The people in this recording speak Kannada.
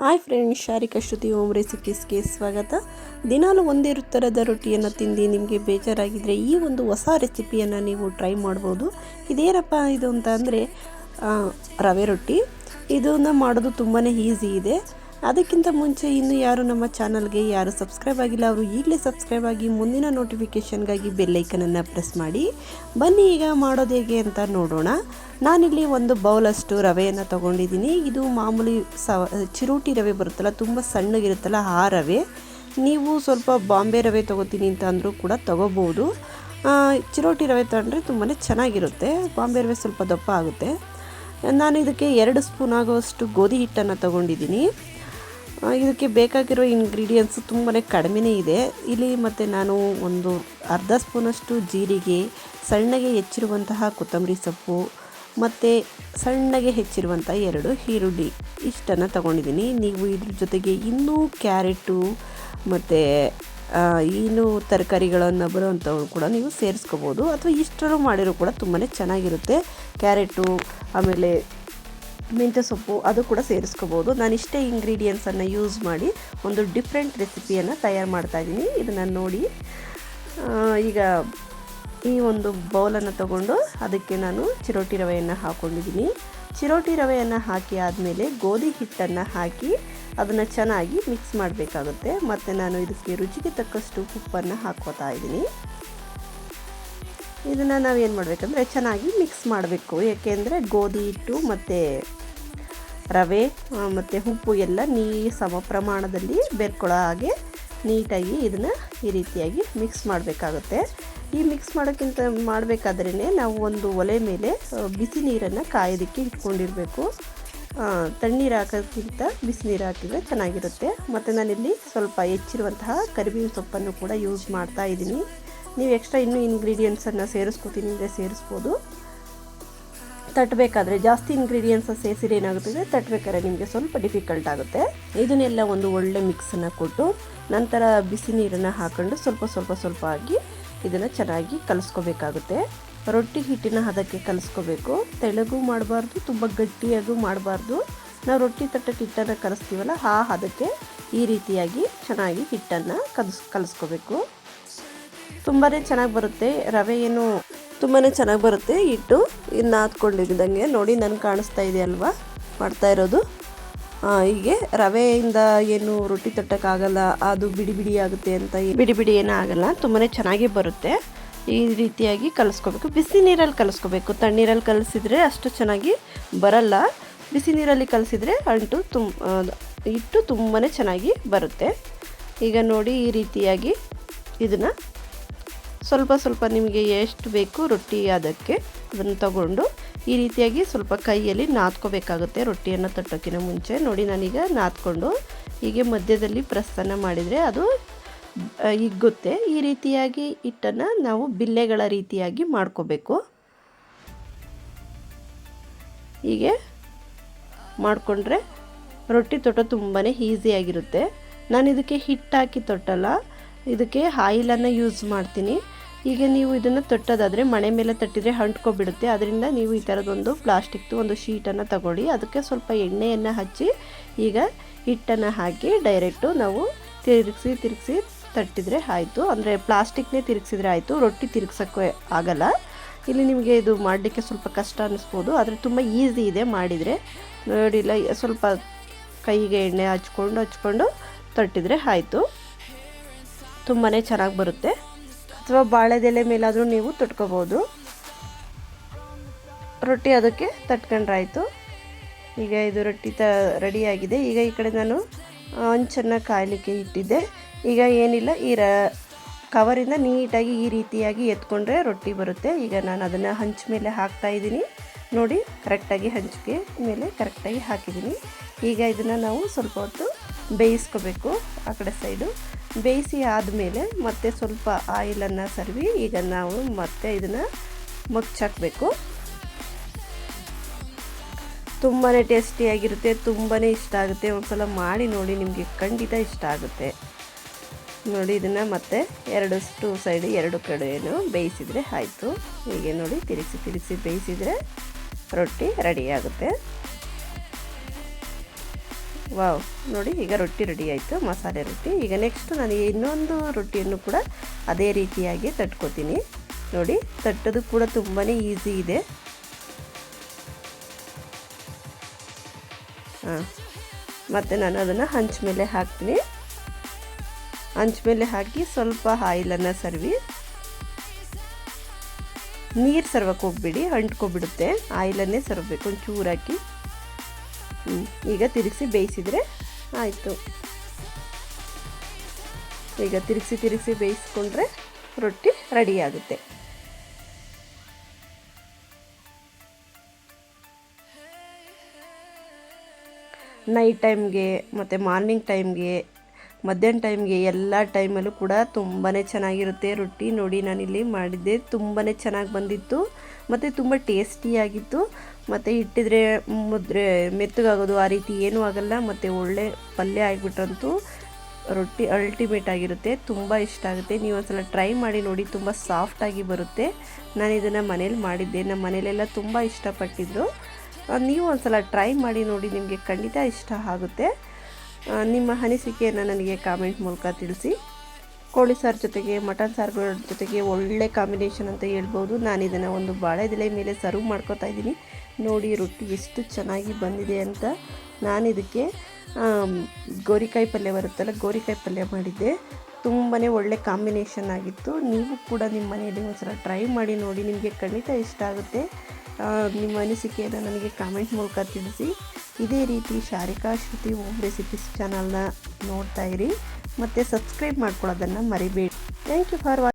ಹಾಯ್ ಫ್ರೆಂಡ್ಸ್, ಶಾರಿಕಾ ಶ್ರುತಿ ಹೋಮ್ ರೆಸಿಪೀಸ್ಗೆ ಸ್ವಾಗತ. ದಿನಾಲು ಒಂದೇ ಥರದ ರೊಟ್ಟಿಯನ್ನು ತಿಂದು ನಿಮಗೆ ಬೇಜಾರಾಗಿದ್ದರೆ ಈ ಒಂದು ಹೊಸ ರೆಸಿಪಿಯನ್ನು ನೀವು ಟ್ರೈ ಮಾಡ್ಬೋದು. ಇದೇನಪ್ಪ ಇದು ಅಂತ ಅಂದರೆ ರವೆ ರೊಟ್ಟಿ. ಇದನ್ನು ಮಾಡೋದು ತುಂಬಾ ಈಸಿ ಇದೆ. ಅದಕ್ಕಿಂತ ಮುಂಚೆ ಇನ್ನು ಯಾರು ನಮ್ಮ ಚಾನಲ್ಗೆ ಯಾರು ಸಬ್ಸ್ಕ್ರೈಬ್ ಆಗಿಲ್ಲ ಅವರು ಈಗಲೇ ಸಬ್ಸ್ಕ್ರೈಬ್ ಆಗಿ ಮುಂದಿನ ನೋಟಿಫಿಕೇಷನ್ಗಾಗಿ ಬೆಲ್ಲೈಕನನ್ನು ಪ್ರೆಸ್ ಮಾಡಿ. ಬನ್ನಿ ಈಗ ಮಾಡೋದು ಹೇಗೆ ಅಂತ ನೋಡೋಣ. ನಾನಿಲ್ಲಿ ಒಂದು ಬೌಲಷ್ಟು ರವೆಯನ್ನು ತೊಗೊಂಡಿದ್ದೀನಿ. ಇದು ಮಾಮೂಲಿ ಚಿರೋಟಿ ರವೆ ಬರುತ್ತಲ್ಲ, ತುಂಬ ಸಣ್ಣಗಿರುತ್ತಲ್ಲ ಆ ರವೆ. ನೀವು ಸ್ವಲ್ಪ ಬಾಂಬೆ ರವೆ ತೊಗೋತೀನಿ ಅಂತ ಅಂದರೂ ಕೂಡ ತೊಗೋಬೋದು. ಚಿರೋಟಿ ರವೆ ತಗೊಂಡ್ರೆ ತುಂಬಾ ಚೆನ್ನಾಗಿರುತ್ತೆ. ಬಾಂಬೆ ರವೆ ಸ್ವಲ್ಪ ದಪ್ಪ ಆಗುತ್ತೆ. ನಾನು ಇದಕ್ಕೆ 2 ಸ್ಪೂನ್ ಆಗುವಷ್ಟು ಗೋಧಿ ಹಿಟ್ಟನ್ನು ತೊಗೊಂಡಿದ್ದೀನಿ. ಇದಕ್ಕೆ ಬೇಕಾಗಿರೋ ಇಂಗ್ರೀಡಿಯೆಂಟ್ಸು ತುಂಬಾ ಕಡಿಮೆನೇ ಇದೆ ಇಲ್ಲಿ. ಮತ್ತು ನಾನು ಒಂದು ಅರ್ಧ ಸ್ಪೂನಷ್ಟು ಜೀರಿಗೆ, ಸಣ್ಣಗೆ ಹೆಚ್ಚಿರುವಂತಹ ಕೊತ್ತಂಬರಿ ಸೊಪ್ಪು ಮತ್ತು ಸಣ್ಣಗೆ ಹೆಚ್ಚಿರುವಂಥ 2 ಈರುಳ್ಳಿ ಇಷ್ಟನ್ನು ತಗೊಂಡಿದ್ದೀನಿ. ನೀವು ಇದ್ರ ಜೊತೆಗೆ ಇನ್ನೂ ಕ್ಯಾರೆಟು ಮತ್ತು ಇನ್ನೂ ತರಕಾರಿಗಳನ್ನು ಬರುವಂಥವು ಕೂಡ ನೀವು ಸೇರಿಸ್ಕೋಬೋದು, ಅಥವಾ ಇಷ್ಟರಲ್ಲೂ ಮಾಡಿರೋ ಕೂಡ ತುಂಬಾ ಚೆನ್ನಾಗಿರುತ್ತೆ. ಕ್ಯಾರೆಟು ಆಮೇಲೆ ಮೆಂತ್ಯ ಸೊಪ್ಪು ಅದು ಕೂಡ ಸೇರಿಸ್ಕೋಬೋದು. ನಾನು ಇಷ್ಟೇ ಇಂಗ್ರೀಡಿಯೆಂಟ್ಸನ್ನು ಯೂಸ್ ಮಾಡಿ ಒಂದು ಡಿಫ್ರೆಂಟ್ ರೆಸಿಪಿಯನ್ನು ತಯಾರು ಮಾಡ್ತಾಯಿದ್ದೀನಿ. ಇದನ್ನು ನೋಡಿ. ಈಗ ಈ ಒಂದು ಬೌಲನ್ನು ತಗೊಂಡು ಅದಕ್ಕೆ ನಾನು ಚಿರೋಟಿ ರವೆಯನ್ನು ಹಾಕ್ಕೊಂಡಿದ್ದೀನಿ. ಚಿರೋಟಿ ರವೆಯನ್ನು ಹಾಕಿ ಆದಮೇಲೆ ಗೋಧಿ ಹಿಟ್ಟನ್ನು ಹಾಕಿ ಅದನ್ನು ಚೆನ್ನಾಗಿ ಮಿಕ್ಸ್ ಮಾಡಬೇಕಾಗುತ್ತೆ. ಮತ್ತು ನಾನು ಇದಕ್ಕೆ ರುಚಿಗೆ ತಕ್ಕಷ್ಟು ಉಪ್ಪನ್ನು ಹಾಕ್ಕೋತಾ ಇದ್ದೀನಿ. ಇದನ್ನು ನಾವೇನು ಮಾಡಬೇಕಂದ್ರೆ ಚೆನ್ನಾಗಿ ಮಿಕ್ಸ್ ಮಾಡಬೇಕು. ಏಕೆಂದರೆ ಗೋಧಿ ಹಿಟ್ಟು ಮತ್ತು ರವೆ ಮತ್ತು ಉಪ್ಪು ಎಲ್ಲ ಸಮ ಪ್ರಮಾಣದಲ್ಲಿ ಬೆರ್ಕೊಳ್ಳೋ ಹಾಗೆ ನೀಟಾಗಿ ಇದನ್ನು ಈ ರೀತಿಯಾಗಿ ಮಿಕ್ಸ್ ಮಾಡಬೇಕಾಗುತ್ತೆ. ಈ ಮಿಕ್ಸ್ ಮಾಡೋಕ್ಕಿಂತ ಮಾಡಬೇಕಾದ್ರೇ ನಾವು ಒಂದು ಒಲೆ ಮೇಲೆ ಬಿಸಿ ನೀರನ್ನು ಕಾಯೋದಕ್ಕೆ ಇಟ್ಕೊಂಡಿರಬೇಕು. ತಣ್ಣೀರು ಹಾಕೋಕ್ಕಿಂತ ಬಿಸಿ ನೀರು ಹಾಕಿದರೆ ಚೆನ್ನಾಗಿರುತ್ತೆ. ಮತ್ತು ನಾನಿಲ್ಲಿ ಸ್ವಲ್ಪ ಹೆಚ್ಚಿರುವಂತಹ ಕರಿಬೇವಿನ ಸೊಪ್ಪನ್ನು ಕೂಡ ಯೂಸ್ ಮಾಡ್ತಾ ಇದ್ದೀನಿ. ನೀವು ಎಕ್ಸ್ಟ್ರಾ ಇನ್ನೂ ಇಂಗ್ರೀಡಿಯೆಂಟ್ಸನ್ನು ಸೇರಿಸ್ಕೊತೀನಿ ಅಂದರೆ ಸೇರಿಸ್ಬೋದು. ತಟ್ಟಬೇಕಾದ್ರೆ ಜಾಸ್ತಿ ಇಂಗ್ರೀಡಿಯೆಂಟ್ಸ್ ಸೇರಿಸಿದ್ರೆ ಏನಾಗುತ್ತದೆ, ತಟ್ಟಬೇಕಾದ್ರೆ ನಿಮಗೆ ಸ್ವಲ್ಪ ಡಿಫಿಕಲ್ಟ್ ಆಗುತ್ತೆ. ಇದನ್ನೆಲ್ಲ ಒಂದು ಒಳ್ಳೆ ಮಿಕ್ಸನ್ನು ಕೊಟ್ಟು ನಂತರ ಬಿಸಿ ನೀರನ್ನು ಹಾಕ್ಕೊಂಡು ಸ್ವಲ್ಪ ಆಗಿ ಇದನ್ನು ಚೆನ್ನಾಗಿ ಕಲಿಸ್ಕೋಬೇಕಾಗುತ್ತೆ. ರೊಟ್ಟಿ ಹಿಟ್ಟಿನ ಹದಕ್ಕೆ ಕಲಿಸ್ಕೋಬೇಕು. ತೆಳ್ಳಗೂ ಮಾಡಬಾರ್ದು, ತುಂಬ ಗಟ್ಟಿಯಾಗೂ ಮಾಡಬಾರ್ದು. ನಾವು ರೊಟ್ಟಿ ತಟ್ಟಕ್ಕೆ ಹಿಟ್ಟನ್ನು ಕಲಿಸ್ತೀವಲ್ಲ ಆ ಹದಕ್ಕೆ ಈ ರೀತಿಯಾಗಿ ಚೆನ್ನಾಗಿ ಹಿಟ್ಟನ್ನು ಕಲಿಸ್ಕೋಬೇಕು. ತುಂಬಾ ಚೆನ್ನಾಗಿ ಬರುತ್ತೆ. ರವೆ ಏನು ತುಂಬಾ ಚೆನ್ನಾಗಿ ಬರುತ್ತೆ. ಹಿಟ್ಟು ಇನ್ನು ನಾದ್ಕೊಂಡಿದ್ದಂಗೆ ನೋಡಿ, ನನಗೆ ಕಾಣಿಸ್ತಾ ಇದೆ ಅಲ್ವಾ ಮಾಡ್ತಾ ಇರೋದು. ಹೀಗೆ ರವೆಯಿಂದ ಏನು ರೊಟ್ಟಿ ತಟ್ಟಕ್ಕಾಗಲ್ಲ, ಅದು ಬಿಡಿ ಬಿಡಿ ಆಗುತ್ತೆ ಅಂತ ಬಿಡಿ ಏನೂ ಆಗಲ್ಲ, ತುಂಬಾ ಚೆನ್ನಾಗಿ ಬರುತ್ತೆ. ಈ ರೀತಿಯಾಗಿ ಕಲಿಸ್ಕೋಬೇಕು. ಬಿಸಿ ನೀರಲ್ಲಿ ಕಲಿಸ್ಕೋಬೇಕು. ತಣ್ಣೀರಲ್ಲಿ ಕಲಿಸಿದ್ರೆ ಅಷ್ಟು ಚೆನ್ನಾಗಿ ಬರಲ್ಲ. ಬಿಸಿ ನೀರಲ್ಲಿ ಕಲಿಸಿದ್ರೆ ಹಿಟ್ಟು ತುಂಬಾ ಚೆನ್ನಾಗಿ ಬರುತ್ತೆ. ಈಗ ನೋಡಿ, ಈ ರೀತಿಯಾಗಿ ಇದನ್ನು ಸ್ವಲ್ಪ ನಿಮಗೆ ಎಷ್ಟು ಬೇಕು ರೊಟ್ಟಿ ಅದಕ್ಕೆ ಅದನ್ನು ತಗೊಂಡು ಈ ರೀತಿಯಾಗಿ ಸ್ವಲ್ಪ ಕೈಯಲ್ಲಿ ನಾದ್ಕೋಬೇಕಾಗುತ್ತೆ. ರೊಟ್ಟಿಯನ್ನು ತಟ್ಟೋಕ್ಕಿಂತ ಮುಂಚೆ ನೋಡಿ, ನಾನೀಗ ನಾದ್ಕೊಂಡು ಹೀಗೆ ಮಧ್ಯದಲ್ಲಿ ಪ್ರೆಸ್ಸನ್ನು ಮಾಡಿದರೆ ಅದು ಹಿಗ್ಗುತ್ತೆ. ಈ ರೀತಿಯಾಗಿ ಹಿಟ್ಟನ್ನು ನಾವು ಬಿಲ್ಲೆಗಳ ರೀತಿಯಾಗಿ ಮಾಡ್ಕೋಬೇಕು. ಹೀಗೆ ಮಾಡಿಕೊಂಡ್ರೆ ರೊಟ್ಟಿ ತೊಟ್ಟೋ ತುಂಬಾ ಈಸಿಯಾಗಿರುತ್ತೆ. ನಾನು ಇದಕ್ಕೆ ಹಿಟ್ಟು ಹಾಕಿ ತೊಟ್ಟಲ್ಲ, ಇದಕ್ಕೆ ಆಯಿಲನ್ನು ಯೂಸ್ ಮಾಡ್ತೀನಿ. ಈಗ ನೀವು ಇದನ್ನು ತೊಟ್ಟೋದಾದರೆ ಮಣೆ ಮೇಲೆ ತಟ್ಟಿದರೆ ಅಂಟ್ಕೊಬಿಡುತ್ತೆ. ಅದರಿಂದ ನೀವು ಈ ಥರದೊಂದು ಪ್ಲಾಸ್ಟಿಕ್ದು ಒಂದು ಶೀಟನ್ನು ತಗೊಳ್ಳಿ, ಅದಕ್ಕೆ ಸ್ವಲ್ಪ ಎಣ್ಣೆಯನ್ನು ಹಚ್ಚಿ ಈಗ ಹಿಟ್ಟನ್ನು ಹಾಕಿ ಡೈರೆಕ್ಟು ನಾವು ತಿರುಗಿಸಿ ತಟ್ಟಿದರೆ ಆಯಿತು. ಅಂದರೆ ಪ್ಲಾಸ್ಟಿಕ್ನೇ ತಿರುಗಿಸಿದ್ರೆ ಆಯಿತು, ರೊಟ್ಟಿ ತಿರುಗ್ಸೋಕ್ಕೆ ಆಗಲ್ಲ. ಇಲ್ಲಿ ನಿಮಗೆ ಇದು ಮಾಡಲಿಕ್ಕೆ ಸ್ವಲ್ಪ ಕಷ್ಟ ಅನ್ನಿಸ್ಬೋದು, ಆದರೆ ತುಂಬ ಈಸಿ ಇದೆ ಮಾಡಿದರೆ. ನೋಡಿಲ್ಲ, ಸ್ವಲ್ಪ ಕೈಗೆ ಎಣ್ಣೆ ಹಚ್ಕೊಂಡು ತಟ್ಟಿದರೆ ಆಯಿತು. ತುಂಬಾ ಚೆನ್ನಾಗಿ ಬರುತ್ತೆ. ಅಥವಾ ಬಾಳೆದೆಲೆ ಮೇಲಾದರೂ ನೀವು ತಟ್ಕೋಬೋದು. ರೊಟ್ಟಿ ಅದಕ್ಕೆ ತಟ್ಕೊಂಡ್ರಾಯಿತು. ಈಗ ಇದು ರೊಟ್ಟಿ ರೆಡಿಯಾಗಿದೆ. ಈಗ ಈ ಕಡೆ ನಾನು ಹಂಚನ್ನು ಕಾಯಲಿಕ್ಕೆ ಇಟ್ಟಿದ್ದೆ. ಈಗ ಏನಿಲ್ಲ, ಈ ಕವರಿಂದ ನೀಟಾಗಿ ಈ ರೀತಿಯಾಗಿ ಎತ್ಕೊಂಡ್ರೆ ರೊಟ್ಟಿ ಬರುತ್ತೆ. ಈಗ ನಾನು ಅದನ್ನು ಹಂಚು ಮೇಲೆ ಹಾಕ್ತಾಯಿದ್ದೀನಿ. ನೋಡಿ, ಕರೆಕ್ಟಾಗಿ ಹಂಚಿಗೆ ಮೇಲೆ ಕರೆಕ್ಟಾಗಿ ಹಾಕಿದ್ದೀನಿ. ಈಗ ಇದನ್ನು ನಾವು ಸ್ವಲ್ಪ ಹೊತ್ತು ಬೇಯಿಸ್ಕೋಬೇಕು. ಆ ಕಡೆ ಸೈಡು ಬೇಯಿಸಿ ಆದಮೇಲೆ ಮತ್ತೆ ಸ್ವಲ್ಪ ಆಯಿಲನ್ನು ಸರ್ವಿ ಈಗ ನಾವು ಮತ್ತೆ ಇದನ್ನು ಮುಚ್ಚಾಕಬೇಕು. ತುಂಬಾ ಟೇಸ್ಟಿಯಾಗಿರುತ್ತೆ, ತುಂಬಾ ಇಷ್ಟ ಆಗುತ್ತೆ. ಒಂದ್ಸಲ ಮಾಡಿ ನೋಡಿ, ನಿಮಗೆ ಖಂಡಿತ ಇಷ್ಟ ಆಗುತ್ತೆ. ನೋಡಿ, ಇದನ್ನು ಮತ್ತೆ 2 ಸೈಡ್ 2 ಕಡೆಯೂ ಬೇಯಿಸಿದರೆ ಆಯಿತು. ಹೀಗೆ ನೋಡಿ, ತಿರುಗಿಸಿ ಬೇಯಿಸಿದರೆ ರೊಟ್ಟಿ ರೆಡಿಯಾಗುತ್ತೆ. ವಾವ್, ನೋಡಿ ಈಗ ರೊಟ್ಟಿ ರೆಡಿ ಆಯಿತು, ಮಸಾಲೆ ರೊಟ್ಟಿ. ಈಗ ನೆಕ್ಸ್ಟ್ ನಾನು ಇನ್ನೊಂದು ರೊಟ್ಟಿಯನ್ನು ಕೂಡ ಅದೇ ರೀತಿಯಾಗಿ ತಟ್ಕೋತೀನಿ. ನೋಡಿ, ತಟ್ಟೋದು ಕೂಡ ತುಂಬಾ ಈಸಿ ಇದೆ. ಮತ್ತು ನಾನು ಅದನ್ನು ಹಂಚ ಮೇಲೆ ಹಾಕ್ತೀನಿ. ಹಂಚ ಮೇಲೆ ಹಾಕಿ ಸ್ವಲ್ಪ ಆಯಿಲನ್ನು ಸರ್ವಿ. ನೀರು ಸರ್ವಕ್ಕೆ ಹೋಗ್ಬಿಡಿ, ಅಂಟ್ಕೊಬಿಡುತ್ತೆ. ಆಯಿಲನ್ನೇ ಸರ್ವಬೇಕು, ಒಂಚೂರು ಹಾಕಿ. ಈಗ ತಿರುಗಿಸಿ ಬೇಯಿಸಿದರೆ ಆಯಿತು. ಈಗ ತಿರುಗಿಸಿ ಬೇಯಿಸ್ಕೊಂಡ್ರೆ ರೊಟ್ಟಿ ರೆಡಿ ಆಗುತ್ತೆ. ನೈಟ್ ಟೈಮ್ಗೆ ಮತ್ತು ಮಾರ್ನಿಂಗ್ ಟೈಮ್ಗೆ, ಮಧ್ಯಾಹ್ನ ಟೈಮ್ಗೆ, ಎಲ್ಲ ಟೈಮಲ್ಲೂ ಕೂಡ ತುಂಬಾ ಚೆನ್ನಾಗಿರುತ್ತೆ ರೊಟ್ಟಿ. ನೋಡಿ, ನಾನಿಲ್ಲಿ ಮಾಡಿದ್ದೆ, ತುಂಬಾ ಚೆನ್ನಾಗಿ ಬಂದಿತ್ತು ಮತ್ತು ತುಂಬ ಟೇಸ್ಟಿಯಾಗಿತ್ತು. ಮತ್ತು ಇಟ್ಟಿದ್ರೆ ಮುದ್ರೆ ಮೆತ್ತಗಾಗೋದು ಆ ರೀತಿ ಏನೂ ಆಗಲ್ಲ. ಮತ್ತು ಒಳ್ಳೆ ಪಲ್ಯ ಆಗಿಬಿಟ್ರಂತೂ ರೊಟ್ಟಿ ಅಲ್ಟಿಮೇಟ್ ಆಗಿರುತ್ತೆ. ತುಂಬ ಇಷ್ಟ ಆಗುತ್ತೆ. ನೀವು ಒಂದ್ಸಲ ಟ್ರೈ ಮಾಡಿ ನೋಡಿ, ತುಂಬ ಸಾಫ್ಟಾಗಿ ಬರುತ್ತೆ. ನಾನು ಇದನ್ನು ಮನೇಲಿ ಮಾಡಿದ್ದೆ, ನಮ್ಮ ಮನೇಲೆಲ್ಲ ತುಂಬ ಇಷ್ಟಪಟ್ಟಿದ್ರು. ನೀವು ಒಂದ್ಸಲ ಟ್ರೈ ಮಾಡಿ ನೋಡಿ, ನಿಮಗೆ ಖಂಡಿತ ಇಷ್ಟ ಆಗುತ್ತೆ. ನಿಮ್ಮ ಅನಿಸಿಕೆಯನ್ನು ನನಗೆ ಕಾಮೆಂಟ್ ಮೂಲಕ ತಿಳಿಸಿ. ಕೋಳಿ ಸಾರು ಜೊತೆಗೆ ಮಟನ್ ಸಾರುಗಳ ಜೊತೆಗೆ ಒಳ್ಳೆ ಕಾಂಬಿನೇಷನ್ ಅಂತ ಹೇಳ್ಬೋದು. ನಾನು ಇದನ್ನು ಒಂದು ಬಾಳೆದೆಲೆ ಮೇಲೆ ಸರ್ವ್ ಮಾಡ್ಕೊತಾ ಇದ್ದೀನಿ. ನೋಡಿ ರೊಟ್ಟಿ ಎಷ್ಟು ಚೆನ್ನಾಗಿ ಬಂದಿದೆ ಅಂತ. ನಾನು ಇದಕ್ಕೆ ಗೋರಿಕಾಯಿ ಪಲ್ಯ ಬರುತ್ತಲ್ಲ, ಗೋರಿಕಾಯಿ ಪಲ್ಯ ಮಾಡಿದ್ದೆ. ತುಂಬಾ ಒಳ್ಳೆ ಕಾಂಬಿನೇಷನ್ ಆಗಿತ್ತು. ನೀವು ಕೂಡ ನಿಮ್ಮ ಮನೆಯಲ್ಲಿ ಒಂದ್ಸಲ ಟ್ರೈ ಮಾಡಿ ನೋಡಿ, ನಿಮಗೆ ಖಂಡಿತ ಇಷ್ಟ ಆಗುತ್ತೆ. ನಿಮ್ಮ ಅನಿಸಿಕೆಯನ್ನು ನನಗೆ ಕಾಮೆಂಟ್ ಮೂಲಕ ತಿಳಿಸಿ. ಇದೇ ರೀತಿ ಶಾರಿಕಾ ಶ್ರುತಿ ಹೋಮ್ ರೆಸಿಪೀಸ್ ಚಾನಲ್ನ ನೋಡ್ತಾ ಇರಿ ಮತ್ತು ಸಬ್ಸ್ಕ್ರೈಬ್ ಮಾಡ್ಕೊಳ್ಳೋದನ್ನು ಮರಿಬೇಡಿ. Thank you for watching.